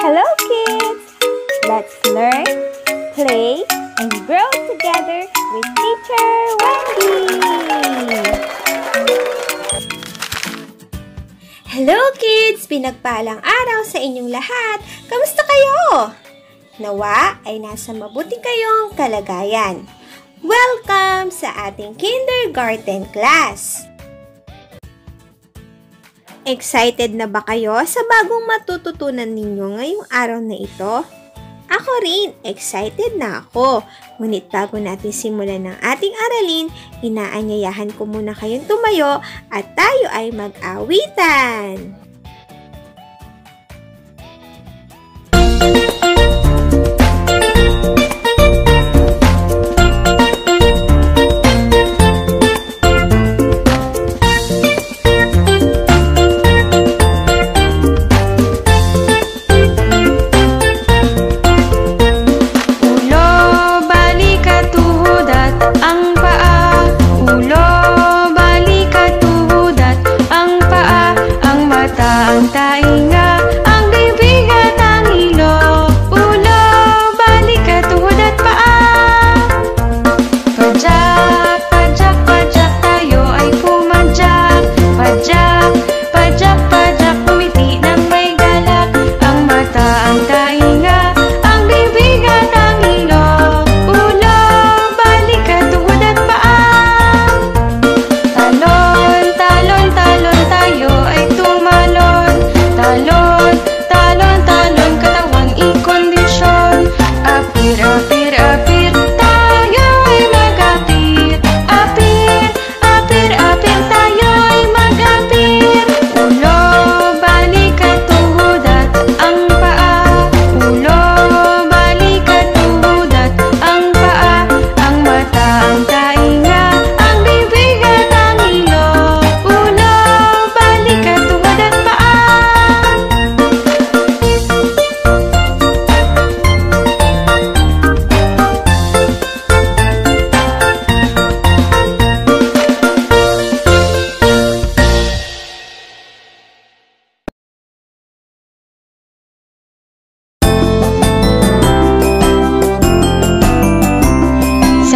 Hello kids! Let's learn, play, and grow together with Teacher Wendy! Hello kids! Pinagpalang araw sa inyong lahat! Kamusta kayo? Nawa ay nasa mabuti kayong kalagayan. Welcome sa ating kindergarten class! Excited na ba kayo sa bagong matututunan ninyo ngayong araw na ito? Ako rin, excited na ako. Ngunit bago natin simulan ng ating aralin, inaanyayahan ko muna kayong tumayo at tayo ay mag-awitan.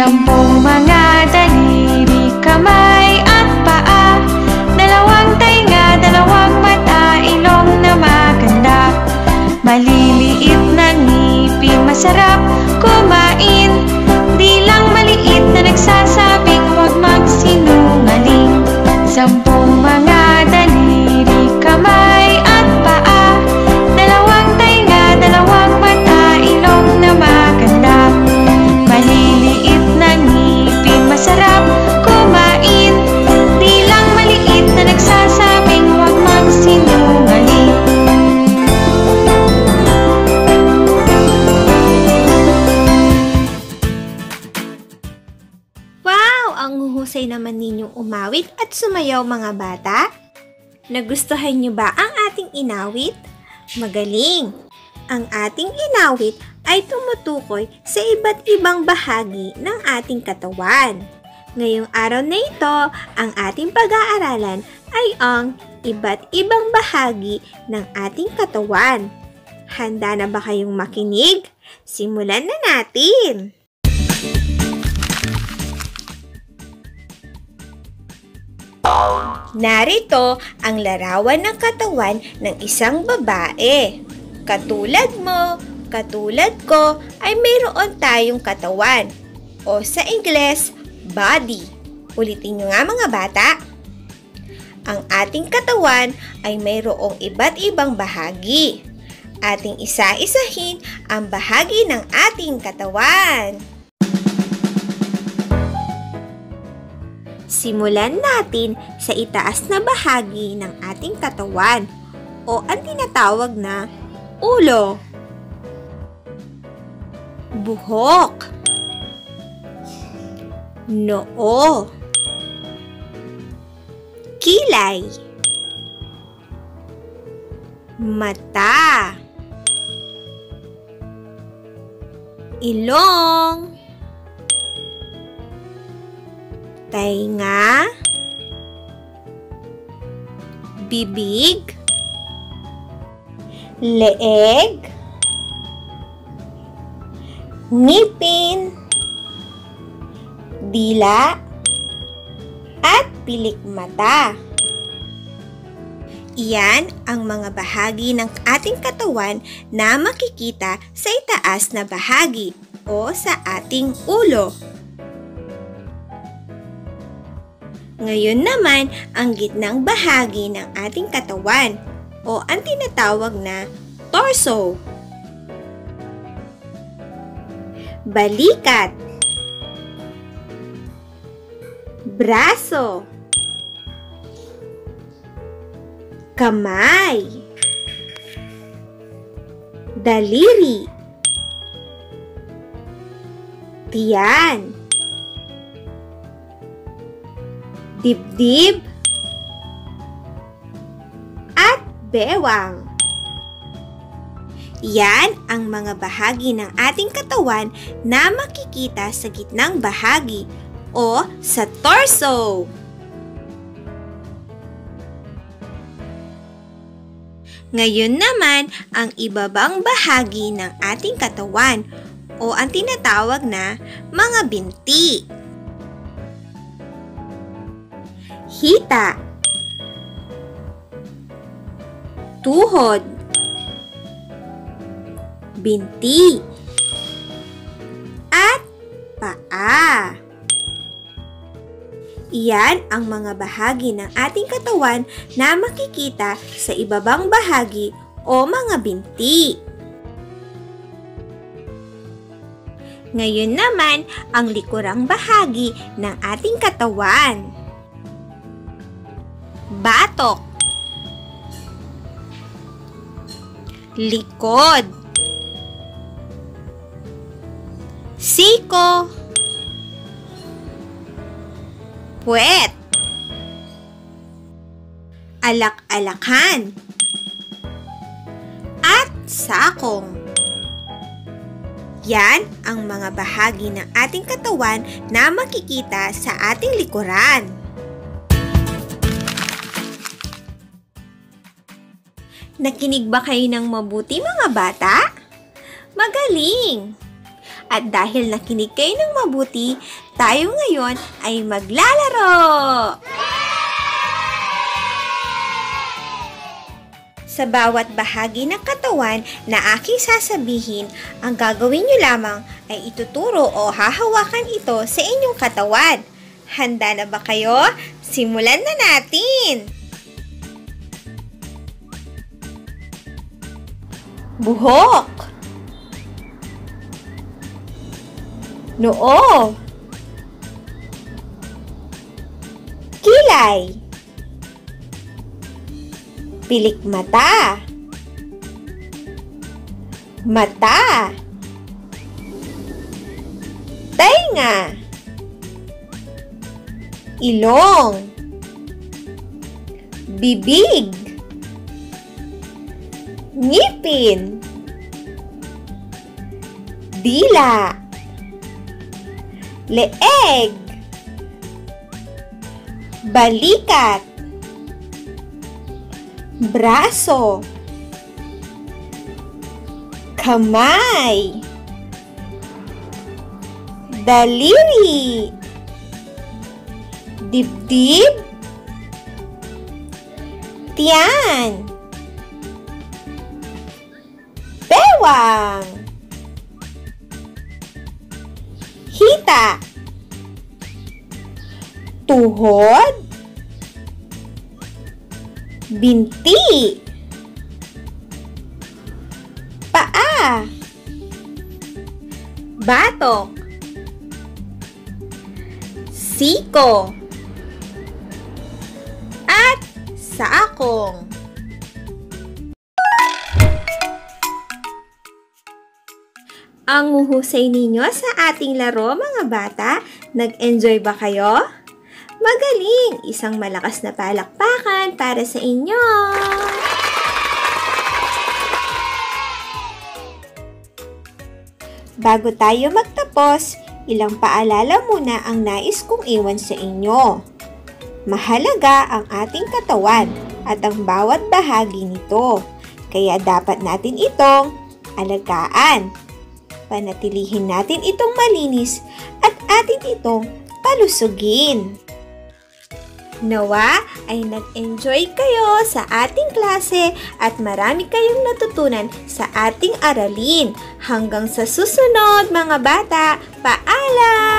Sampung mga daliri, kamay at paa, dalawang tainga, dalawang mata, ilong na maganda, maliliit na ngipin, masarap kumain, di lang maliit na nagsasabing huwag magsinungaling. Sampung mga daliri, kamay at paa, dalawang tainga, dalawang mata, ilong na maganda, maliliit na ngipin, masarap kumain, di lang maliit na nagsasabing huwag magsinungaling. Wow! Ang huhusay naman ninyong umawit at sumayaw mga bata. Nagustuhan niyo ba ang ating inawit? Magaling! Ang ating inawit ay tumutukoy sa iba't ibang bahagi ng ating katawan. Ngayong araw na ito, ang ating pag-aaralan ay ang iba't ibang bahagi ng ating katawan. Handa na ba kayong makinig? Simulan na natin! Narito ang larawan ng katawan ng isang babae. Katulad mo, katulad ko, ay mayroon tayong katawan o sa Ingles, body. Ulitin nyo nga mga bata. Ang ating katawan ay mayroong iba't ibang bahagi. Ating isa-isahin ang bahagi ng ating katawan. Simulan natin sa itaas na bahagi ng ating katawan o ang tinatawag na ulo, buhok, noo, kilay, mata, ilong, tainga, bibig, leeg, ngipin, dila, at pilik mata. Iyan ang mga bahagi ng ating katawan na makikita sa itaas na bahagi o sa ating ulo. Ngayon naman ang gitnang bahagi ng ating katawan o ang tinatawag na torso. Balikat, braso, kamay, daliri, tiyan, dibdib, at bewang. Yan ang mga bahagi ng ating katawan na makikita sa gitnang bahagi o sa torso. Ngayon naman ang ibabang bahagi ng ating katawan o ang tinatawag na mga binti. Hita, tuhod, binti, at paa. Iyan ang mga bahagi ng ating katawan na makikita sa ibabang bahagi o mga binti. Ngayon naman ang likurang bahagi ng ating katawan. Batok, likod, siko, puwet, alak-alakan, at sakong. Yan ang mga bahagi ng ating katawan na makikita sa ating likuran. Nakinig ba kayo ng mabuti mga bata? Magaling! At dahil nakinig kayo ng mabuti, tayo ngayon ay maglalaro! Sa bawat bahagi ng katawan na aking sasabihin, ang gagawin nyo lamang ay ituturo o hahawakan ito sa inyong katawan. Handa na ba kayo? Simulan na natin! Buhok, noo, kilay, pilik mata, mata, tainga, ilong, bibig, ngipin, dila, leeg, balikat, braso, kamay, daliri, dibdib, tiyan, bewang, hita, tuhod, binti, paa, batok, siko, at sakong. Ang huhusay ninyo sa ating laro mga bata. Nag-enjoy ba kayo? Magaling! Isang malakas na palakpakan para sa inyo! Bago tayo magtapos, ilang paalala muna ang nais kong iwan sa inyo. Mahalaga ang ating katawan at ang bawat bahagi nito, kaya dapat natin itong alagaan. panatilihin natin itong malinis at atin itong palusugin. Nawa ay nag-enjoy kayo sa ating klase at marami kayong natutunan sa ating aralin. Hanggang sa susunod mga bata, paalam!